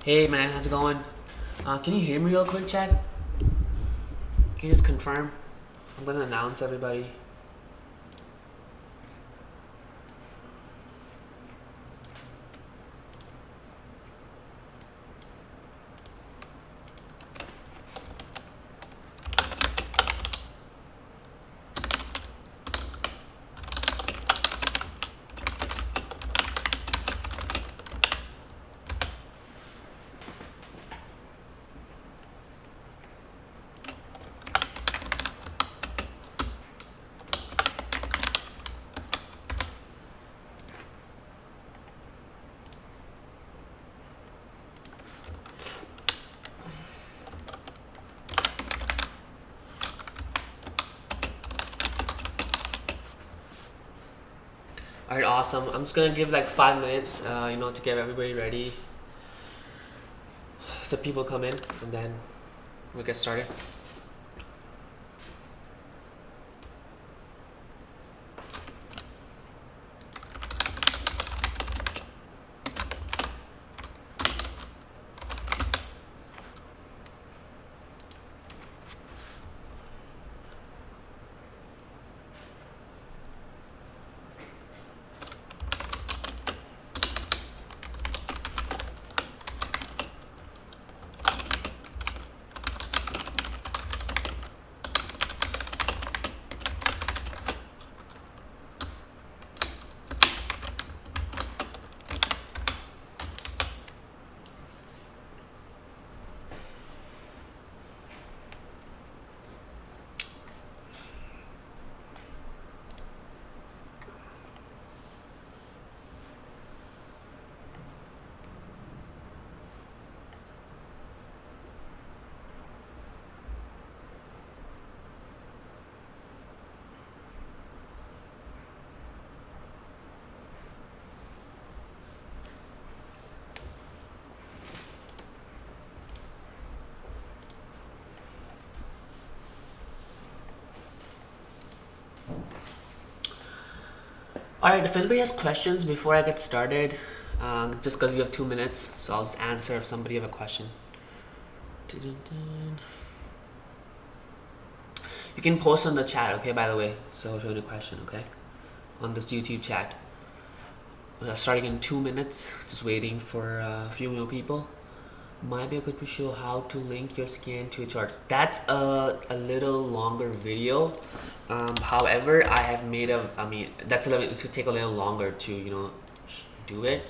Hey man, how's it going? Can you hear me real quick, chat? Can you just confirm? I'm gonna announce everybody. Alright, awesome. I'm just gonna give like 5 minutes, to get everybody ready. So people come in and then we'll get started. Alright, if anybody has questions before I get started, just because we have 2 minutes, so I'll just answer if somebody have a question. You can post on the chat, okay, by the way, so if you have any question, okay, on this YouTube chat. Starting in 2 minutes, just waiting for a few more people. Might be a good to show how to link your scan to your charts. That's a little longer video. However, I have made it's gonna take a little longer to do it.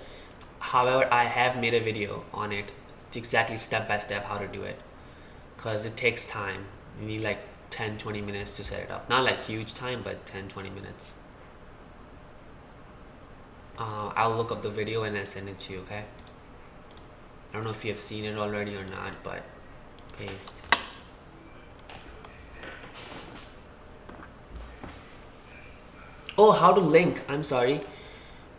However, I have made a video on it, exactly step by step how to do it, because it takes time. You need like 10-20 minutes to set it up. Not like huge time, but 10-20 minutes. I'll look up the video and I'll send it to you, okay? I don't know if you have seen it already or not, but paste. Oh, how to link. I'm sorry.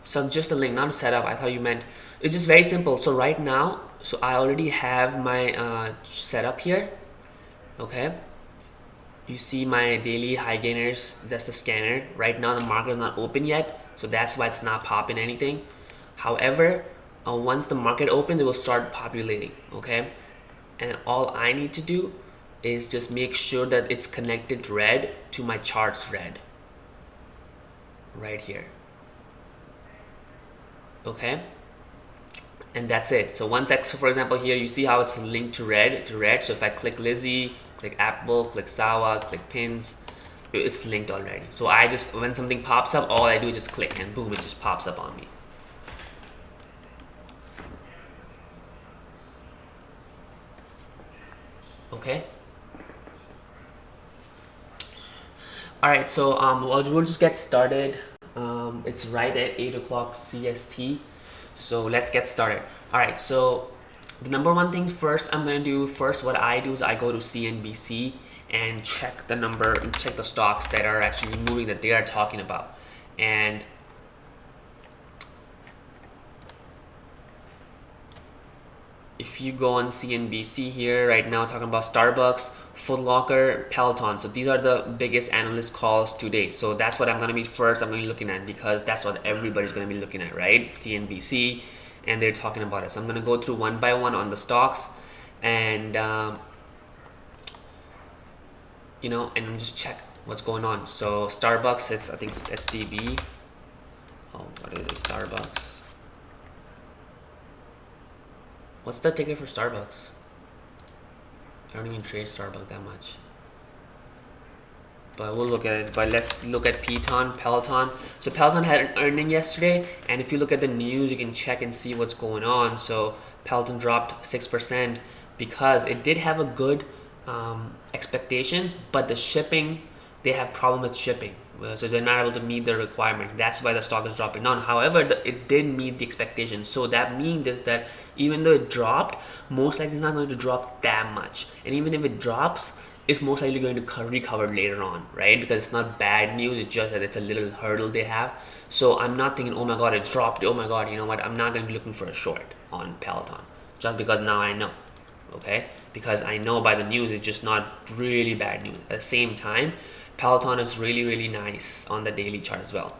So just a link, not a setup. I thought you meant. It's just very simple. So right now, I already have my setup here. Okay. You see my daily high gainers. That's the scanner. Right now the market is not open yet, so that's why it's not popping anything. However, once the market opens, it will start populating, okay? And all I need to do is just make sure that it's connected red to my charts red. Right here. Okay? And that's it. So for example, here you see how it's linked to red. So if I click Lizzie, click Apple, click Sawa, click pins, it's linked already. So when something pops up, all I do is just click and boom, it just pops up on me. Okay. Alright, so we'll just get started. It's right at 8 o'clock CST. So let's get started. Alright, so the number one thing first I'm going to do what I do is I go to CNBC and check the number and check the stocks that are actually moving that they are talking about. And if you go on CNBC here right now, talking about Starbucks, Foot Locker, Peloton. So these are the biggest analyst calls today. So that's what I'm going to be looking at, because that's what everybody's going to be looking at, right? CNBC. and they're talking about it. So I'm going to go through one by one on the stocks, and you know, and just check what's going on. So Starbucks, I think it's SDB. Oh, what is it? Starbucks. What's the ticker for Starbucks? I don't even trade Starbucks that much. But we'll look at it. But let's look at Peloton. So Peloton had an earning yesterday, and if you look at the news, you can check and see what's going on. So Peloton dropped 6% because it did have a good expectations, but the shipping, they have problem with shipping. So they're not able to meet the requirement. That's why the stock is dropping down. However, it did meet the expectations. So that means is that even though it dropped, most likely it's not going to drop that much. And even if it drops, it's most likely going to recover later on, right? Because it's not bad news. It's just that it's a little hurdle they have. So I'm not thinking, oh my God, it dropped. Oh my God, you know what? I'm not going to be looking for a short on Peloton just because now I know. Okay, because I know by the news it's just not really bad news. At the same time, Peloton is really nice on the daily chart as well.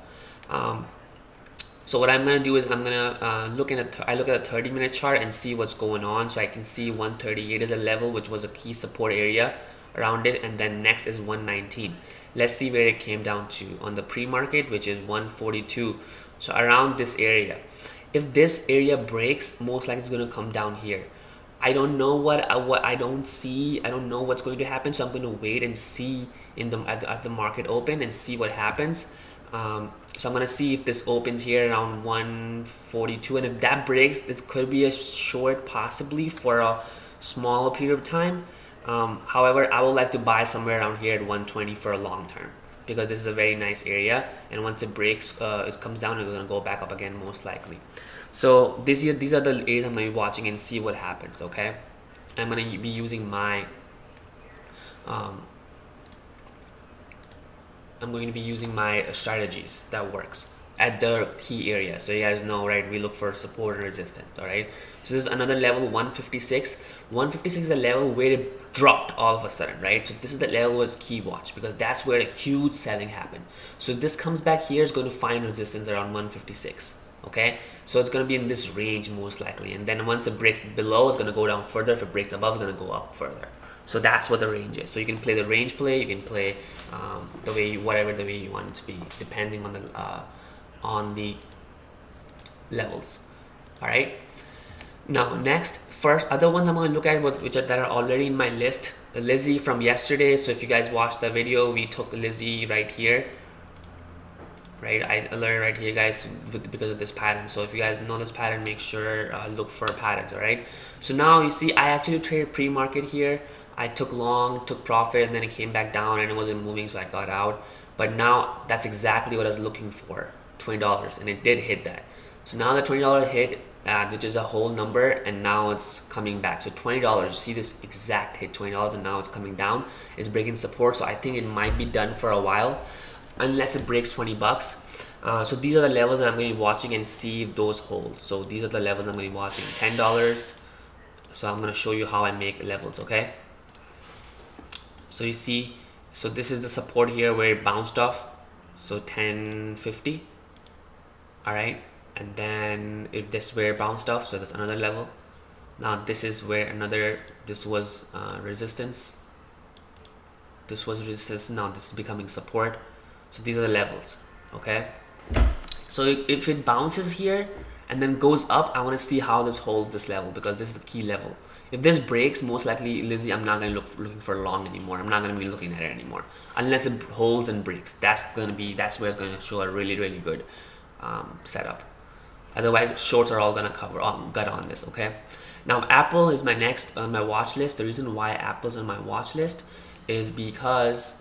So what I'm gonna do is I'm gonna look at a 30-minute chart and see what's going on. So I can see 138 is a level which was a key support area around it, and then next is 119. Let's see where it came down to on the pre-market, which is 142. So around this area. If this area breaks, most likely it's gonna come down here. I don't know what I don't see. I don't know what's going to happen, so I'm going to wait and see at the market open and see what happens. So I'm going to see if this opens here around 142, and if that breaks, it could be a short possibly for a small period of time. However, I would like to buy somewhere around here at 120 for a long term, because this is a very nice area, and once it breaks, it comes down and it's going to go back up again most likely. So these are the areas I'm going to be watching and see what happens. Okay, I'm going to be using my strategies that works at the key area. So you guys know, right? We look for support and resistance. All right. So this is another level, 156. 156 is a level where it dropped all of a sudden, right? So this is the level where it's key watch, because that's where a huge selling happened. So this comes back here, it's going to find resistance around 156. Okay, so it's going to be in this range most likely, and then once it breaks below, it's going to go down further. If it breaks above, it's going to go up further. So that's what the range is. So you can play the range play, you can play whatever the way you want it to be, depending on the levels. All right, now next, first other ones I'm going to look at that are already in my list. Lizzie from yesterday. So if you guys watched the video, we took Lizzie right here. Right, I alerted right here, guys, because of this pattern. So if you guys know this pattern, make sure look for patterns. All right. So now you see, I actually traded pre-market here. I took long, took profit, and then it came back down and it wasn't moving, so I got out. But now that's exactly what I was looking for, $20, and it did hit that. So now the $20 hit, which is a whole number, and now it's coming back. So $20, you see this exact hit, $20, and now it's coming down. It's breaking support, so I think it might be done for a while, unless it breaks 20 bucks. So these are the levels that I'm going to be watching and see if those hold. So these are the levels I'm going to be watching. $10. So I'm going to show you how I make levels, okay? So you see, so this is the support here where it bounced off. So 10.50. All right. And then if this where it bounced off, so that's another level. Now this is where this was resistance. This was resistance. Now this is becoming support. So these are the levels, okay? So if it bounces here and then goes up, I want to see how this holds this level, because this is the key level. If this breaks, most likely, Lizzie, I'm not going to looking for long anymore. I'm not going to be looking at it anymore unless it holds and breaks. That's where it's going to show a really good setup. Otherwise, shorts are all going to gut on this, okay? Now Apple is my next on my watch list. The reason why Apple's on my watch list is because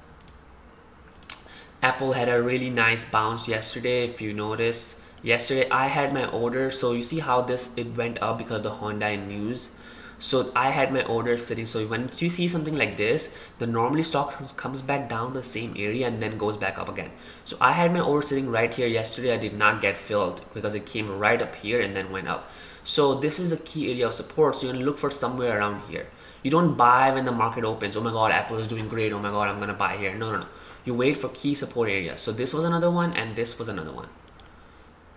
Apple had a really nice bounce yesterday. If you notice, yesterday I had my order. So you see how it went up because of the Hyundai news. So I had my order sitting. So when you see something like this, the normally stock comes back down the same area and then goes back up again. So I had my order sitting right here yesterday. I did not get filled because it came right up here and then went up. So this is a key area of support. So you're gonna look for somewhere around here. You don't buy when the market opens. Oh my God, Apple is doing great. Oh my God, I'm gonna buy here. No. You wait for key support areas. So this was another one and this was another one.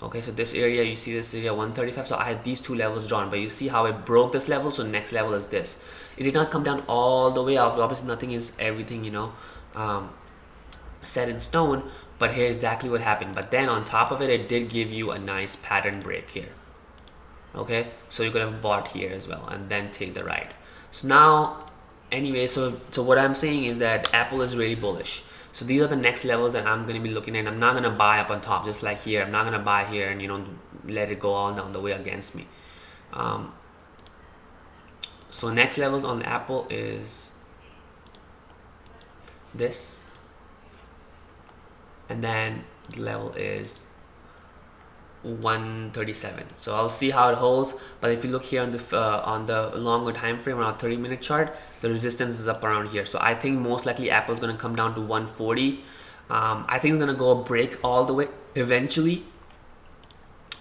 Okay, so this area, you see this area 135, so I had these two levels drawn, but you see how it broke this level, so next level is this. It did not come down all the way off. Obviously nothing is everything, you know, set in stone, but here's exactly what happened. But then on top of it, it did give you a nice pattern break here. Okay, so you could have bought here as well and then take the ride. So now anyway, so what I'm saying is that Apple is really bullish. So these are the next levels that I'm going to be looking at. I'm not going to buy up on top, just like here. I'm not going to buy here and, you know, let it go all down the way against me. So next levels on Apple is this, and then the level is 137. So I'll see how it holds. But if you look here on the longer time frame, around 30-minute chart, the resistance is up around here. So I think most likely Apple's going to come down to 140. I think it's going to go break all the way eventually.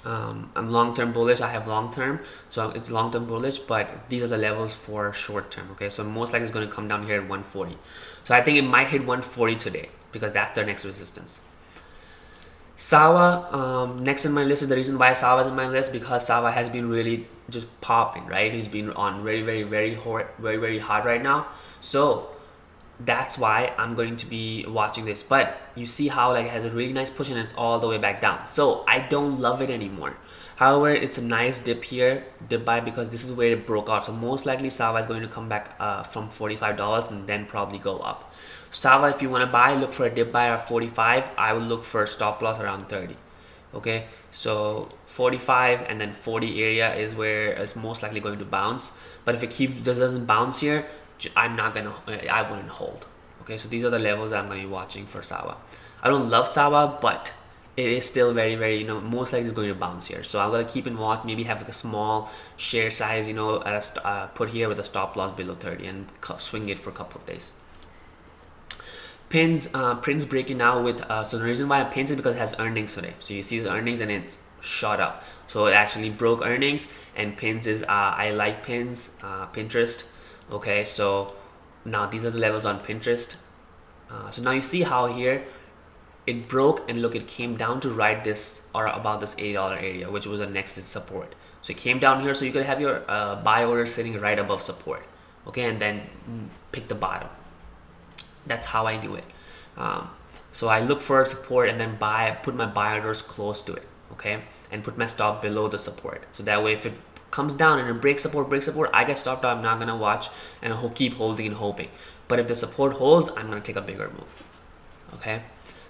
I'm long-term bullish. I have long-term, so it's long-term bullish, but these are the levels for short-term. Okay, so most likely it's going to come down here at 140. So I think it might hit 140 today because that's their next resistance. Sawa, next in my list. Is the reason why Sawa is in my list, because Sawa has been really just popping, right? He's been on very hot right now. So that's why I'm going to be watching this. But you see how like it has a really nice push and it's all the way back down. So I don't love it anymore. However, it's a nice dip here, dip buy, because this is where it broke out. So most likely Sawa is going to come back from $45 and then probably go up. Sawa, if you want to buy, look for a dip buy at 45. I would look for a stop loss around 30. Okay, so 45 and then 40 area is where it's most likely going to bounce. But if it just doesn't bounce here, I wouldn't hold. Okay, so these are the levels that I'm going to be watching for Sawa. I don't love Sawa, but it is still very, you know, most likely it's going to bounce here. So I'm going to keep in watch, maybe have like a small share size, you know, put here with a stop loss below 30 and swing it for a couple of days. Pins breaking now with, so the reason why I pins it because it has earnings today. So you see the earnings and it's shot up. So it actually broke earnings, and pins is, I like pins, Pinterest. Okay, so now these are the levels on Pinterest. So now you see how here it broke, and look, it came down to right this or about this $80 area, which was the next support. So it came down here, so you could have your buy order sitting right above support. Okay, and then pick the bottom. That's how I do it. So I look for support and then put my buy orders close to it. Okay, and put my stop below the support. So that way, if it comes down and it breaks support, I get stopped out. I'm not gonna watch and keep holding and hoping. But if the support holds, I'm gonna take a bigger move. Okay,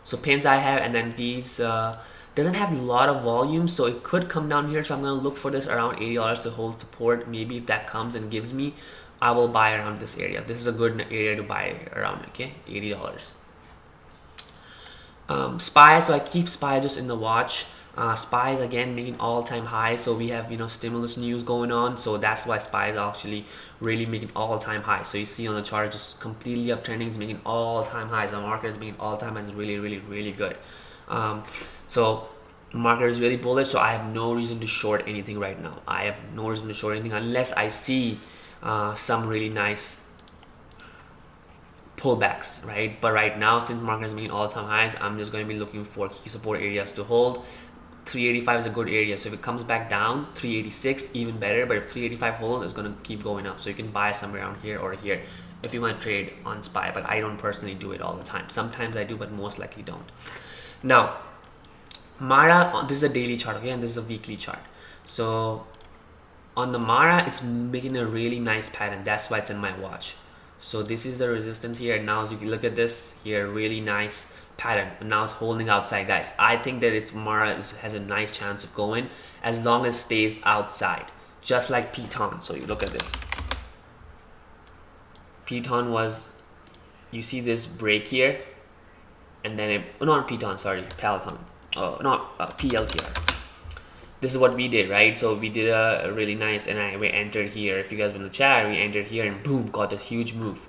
so pins I have, and then these doesn't have a lot of volume, so it could come down here. So I'm gonna look for this around $80 to hold support. Maybe if that comes and gives me, I will buy around this area. This is a good area to buy around. Okay, $80. SPY, so I keep SPY just in the watch. SPY is again making all-time high, so we have, you know, stimulus news going on, so that's why SPY is actually really making all-time high. So you see on the chart, just completely uptrending, is making all-time highs. The market is making all-time highs, really good. So the market is really bullish, so I have no reason to short anything right now. I have no reason to short anything unless I see some really nice pullbacks, right? But right now, since the market is making all-time highs, I'm just going to be looking for key support areas to hold. 385 is a good area, so if it comes back down, 386 even better. But if 385 holds, it's going to keep going up, so you can buy somewhere around here or here if you want to trade on SPY. But I don't personally do it all the time. Sometimes I do, but most likely don't. Now Mara, this is a daily chart, okay, and this is a weekly chart. So on the Mara, it's making a really nice pattern. That's why it's in my watch. So this is the resistance here, and now as you can look at this here, really nice pattern, and now it's holding outside, guys. I think that it's Mara has a nice chance of going as long as it stays outside, just like Piton. So you look at this, Piton was, you see this break here, and then it, not Piton, sorry, Peloton, PLTR. This is what we did, right? So we did a really nice, and we entered here. If you guys want to chat, we entered here and boom, got a huge move,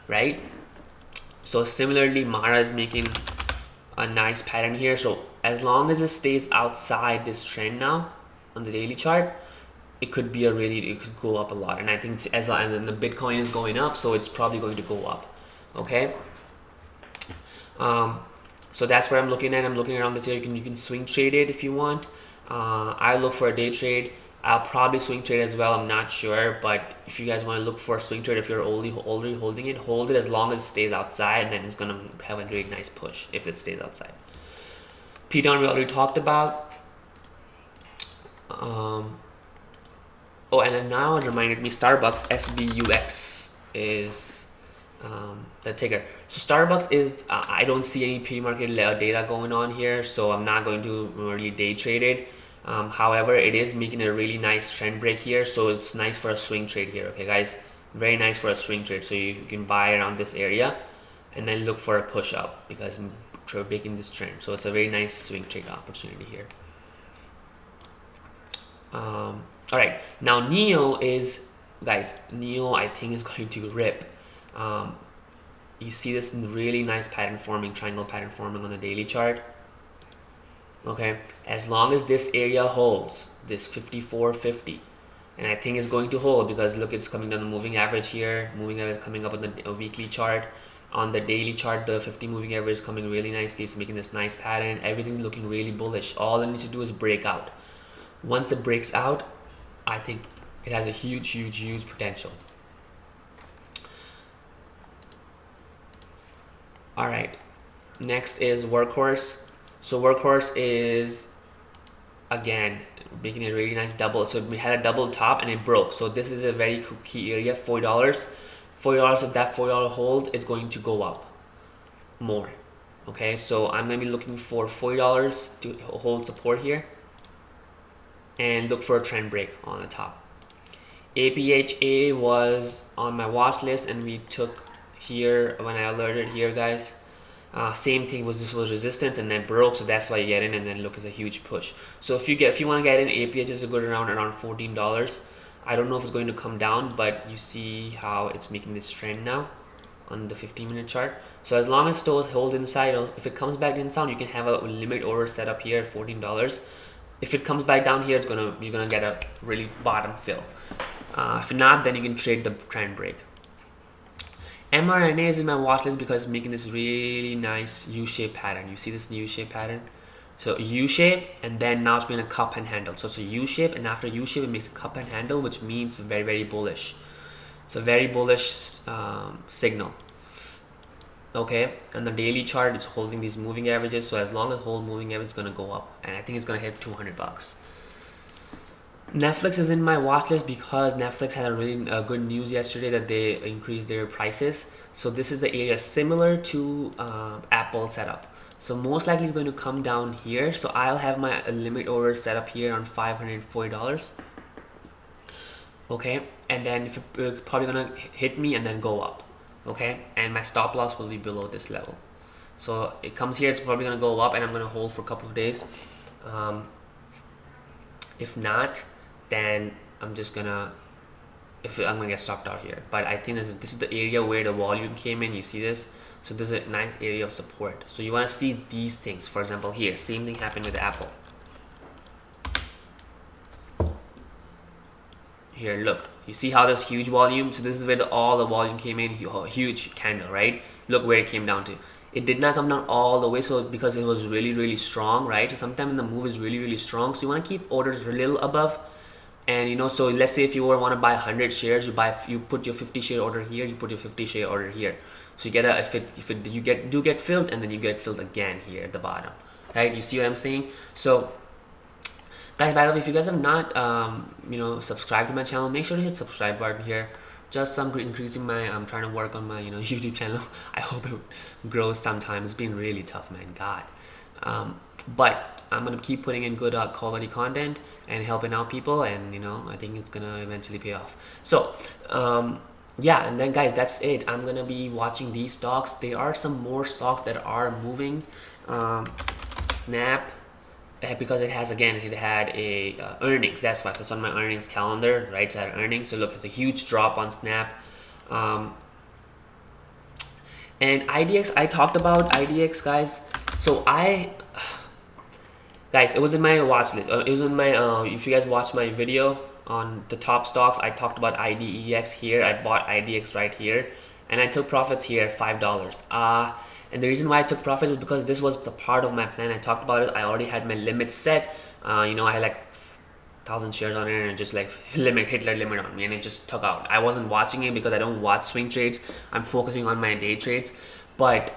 right? So similarly, Mara is making a nice pattern here. So as long as it stays outside this trend now on the daily chart, it could be it could go up a lot. And I think and then the Bitcoin is going up, so it's probably going to go up. Okay. So that's where I'm looking at. I'm looking around this area. You can swing trade it if you want. I look for a day trade. I'll probably swing trade as well. I'm not sure, but if you guys want to look for a swing trade, if you're already holding it, hold it as long as it stays outside, and then it's gonna have a really nice push if it stays outside. P-Down we already talked about. Oh, and then now it reminded me, Starbucks SBUX is the ticker. So Starbucks is, I don't see any pre-market data going on here, so I'm not going to really day trade it. However, it is making a really nice trend break here, so it's nice for a swing trade here. Okay, guys, very nice for a swing trade. So you can buy around this area and then look for a push up because I'm breaking this trend. So it's a very nice swing trade opportunity here. All right, now Neo is, guys, Neo I think is going to rip. You see this really nice pattern forming, triangle pattern forming on the daily chart. Okay, as long as this area holds, this 54.50, and I think it's going to hold because look, it's coming down the moving average here. Moving average is coming up on the weekly chart. On the daily chart, the 50 moving average is coming really nicely. It's making this nice pattern. Everything's looking really bullish. All it needs to do is break out. Once it breaks out, I think it has a huge potential. All right, next is Workhorse. So Workhorse is, again, making a really nice double. So we had a double top and it broke. So this is a very key area, $4. $4, if that $4 hold is going to go up more. Okay, so I'm going to be looking for $4 to hold support here and look for a trend break on the top. APHA was on my watch list and we took here when I alerted here, guys. Same thing, this was resistance and then broke, so that's why you get in, and then look, it's a huge push. So if you want to get in, APH is a good around $14. I don't know if it's going to come down, but you see how it's making this trend now on the 15-minute chart. So as long as it still holds inside, if it comes back inside, you can have a limit order set up here at $14. If it comes back down here, you're gonna get a really bottom fill. If not, then you can trade the trend break. mRNA is in my watch list because it's making this really nice U-shaped pattern. You see this U-shaped pattern? So U-shape, and then now it's been a cup and handle. So it's a U-shape, and after U-shape, it makes a cup and handle, which means very bullish. It's a very bullish signal. Okay, and the daily chart is holding these moving averages. So as long as hold moving average, it's gonna go up, and I think it's gonna hit $200. Netflix is in my watch list because Netflix had a really good news yesterday that they increased their prices. So this is the area similar to Apple setup. So most likely it's going to come down here. So I'll have my limit order set up here on $540. Okay, and then it's probably gonna hit me and then go up. Okay, and my stop loss will be below this level. So it comes here, it's probably gonna go up, and I'm gonna hold for a couple of days. If not, then I'm gonna get stopped out here. But I think this is the area where the volume came in. You see this? So this is a nice area of support. So you want to see these things. For example, here, same thing happened with Apple. Here, look, you see how there's huge volume? So this is where all the volume came in, huge candle, right? Look where it came down to. It did not come down all the way, so because it was really strong, right? Sometimes the move is really strong, so you want to keep orders a little above. And so let's say if you want to buy 100 shares, you put your 50 share order here, you put your 50 share order here. So you get do get filled, and then you get filled again here at the bottom, right? You see what I'm saying? So guys, by the way, if you guys have not subscribed to my channel, make sure to hit subscribe button here. Just increasing I'm trying to work on my YouTube channel. I hope it grows sometime. It's been really tough, man, God. But I'm gonna keep putting in good quality content and helping out people, and I think it's gonna eventually pay off. So yeah, and then guys, that's it. I'm gonna be watching these stocks. There are some more stocks that are moving. Snap, because it had a earnings. That's why. So it's on my earnings calendar, right? So it had earnings. So look, it's a huge drop on Snap. And IDX, I talked about IDX, guys. So guys, it was in my watch list. It was in my if you guys watched my video on the top stocks, I talked about IDEX here. I bought IDX right here, and I took profits here at $5. And the reason why I took profits was because this was the part of my plan. I talked about it. I already had my limit set. You know, I had like 1,000 shares on it, and just like Hitler limit on me, and it just took out. I wasn't watching it because I don't watch swing trades. I'm focusing on my day trades, but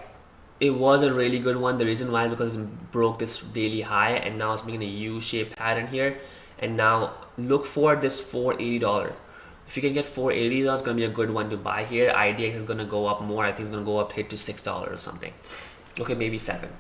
it was a really good one. The reason why is because it broke this daily high, and now it's making a U-shaped pattern here. And now look for this $480. If you can get $480, it's gonna be a good one to buy here. IDX is gonna go up more. I think it's gonna go up, hit to $6 or something. Okay, maybe 7.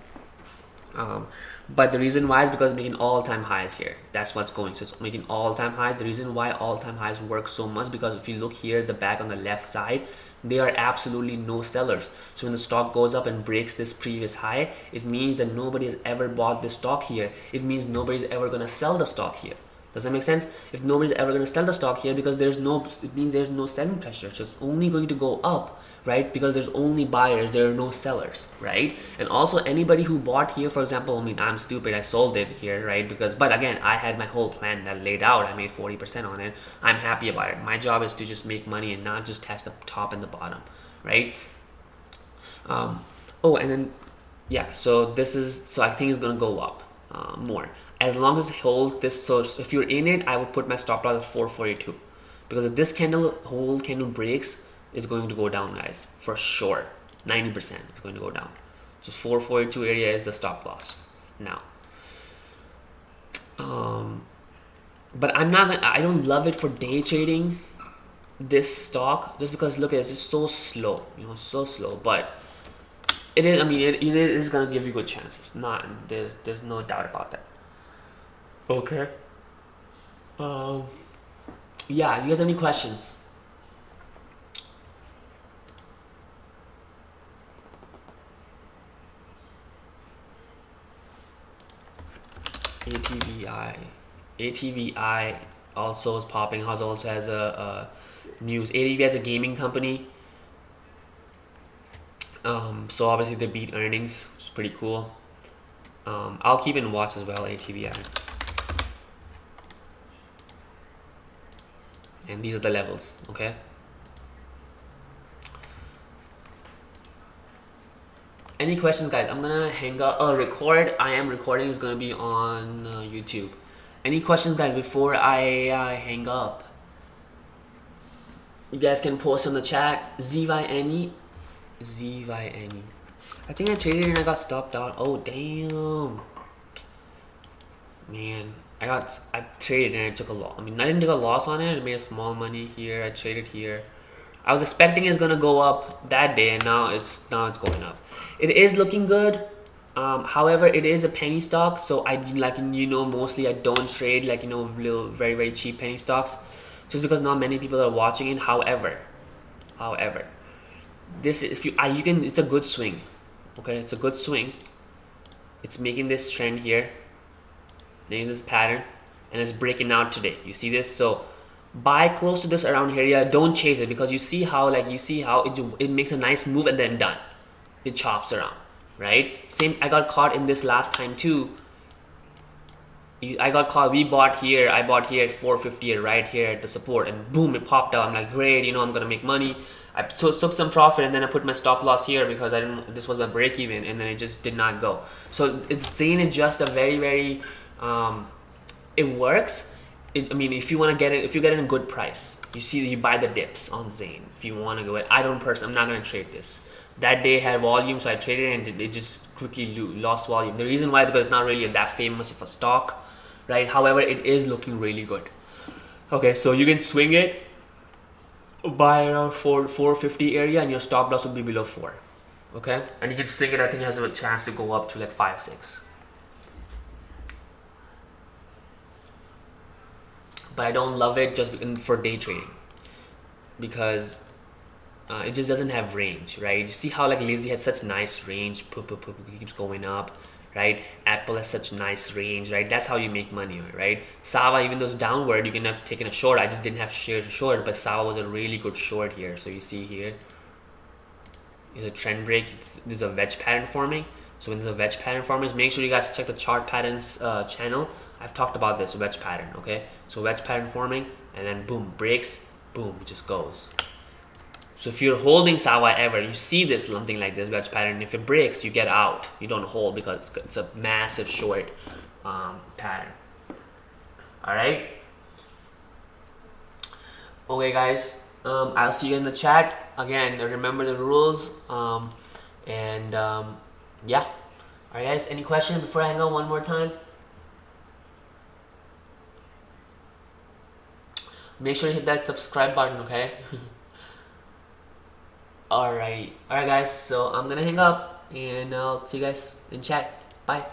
But the reason why is because it's making all-time highs here. That's what's going. So it's making all-time highs. The reason why all-time highs work so much, because if you look here, the back on the left side, there are absolutely no sellers. So when the stock goes up and breaks this previous high, it means that nobody has ever bought this stock here. It means nobody's ever gonna sell the stock here. Does that make sense? If nobody's ever going to sell the stock here, because it means there's no selling pressure. So it's only going to go up, right? Because there's only buyers, there are no sellers, right? And also anybody who bought here, for example, I mean, I'm stupid, I sold it here, right? But again, I had my whole plan that laid out. I made 40% on it. I'm happy about it. My job is to just make money and not just test the top and the bottom, right? Oh, and then, yeah, so I think it's going to go up more. As long as it holds this, so if you're in it, I would put my stop loss at 442, because if this candle breaks, it's going to go down, guys, for sure. 90% is going to go down. So 442 area is the stop loss now. But I don't love it for day trading this stock, just because look at this, it's so slow, you know, so slow. But it is, I mean, it is gonna give you good chances. There's no doubt about that. Okay. Yeah, you guys have any questions? ATVI also is popping. Also has a news. ATV has a gaming company. So obviously they beat earnings, which is pretty cool. I'll keep it in watch as well, ATVI. And these are the levels, okay? Any questions, guys? I'm gonna hang up. Record. I am recording. Is gonna be on YouTube. Any questions, guys, before I hang up? You guys can post on the chat. ZYNE. I think I traded and I got stopped out. Oh damn, man. I traded and I took a loss. I mean, I didn't take a loss on it. I made a small money here. I traded here. I was expecting it's gonna go up that day, and now it's going up. It is looking good. However, it is a penny stock, so mostly I don't trade little very very cheap penny stocks, just because not many people are watching it. However, this it's a good swing. Okay, it's a good swing. It's making this trend here, making this pattern, and it's breaking out today. You see this? So buy close to this around here. Yeah, don't chase it, because you see how it makes a nice move and then done. It chops around, right? Same. I got caught in this last time too. I got caught. I bought here at 450 right here at the support, and boom, it popped out. I'm like, great, I'm gonna make money. I took some profit, and then I put my stop loss here because this was my break even, and then it just did not go. So Zane is just a very very it works. If you want to get it, if you get it in a good price, you buy the dips on Zane. If you want to go, I'm not gonna trade this. That day had volume, so I traded it, and it just quickly lost volume. The reason why, because it's not really that famous of a stock, right? However, it is looking really good. Okay, so you can swing it by around 450 area, and your stop loss will be below 4. Okay, and you can swing it. I think it has a chance to go up to like 5, 6. But I don't love it just for day trading, because it just doesn't have range, right? You see how Lazy had such nice range, it keeps going up, right? Apple has such nice range, right? That's how you make money, right? Sava, even though it's downward, you can have taken a short. I just didn't have shares short, but Sava was a really good short here. So you see here is a trend break. This is a wedge pattern forming. So when there's a wedge pattern forming, make sure you guys check the chart patterns channel. I've talked about this wedge pattern, okay? So wedge pattern forming, and then boom, breaks, boom, it just goes. So if you're holding sideways ever, you see this something like this wedge pattern. If it breaks, you get out. You don't hold because it's a massive short pattern. All right. Okay, guys. I'll see you in the chat. Again, remember the rules. Yeah. All right, guys. Any questions before I hang out one more time? Make sure you hit that subscribe button, okay? Alright, guys. So I'm gonna hang up, and I'll see you guys in chat. Bye.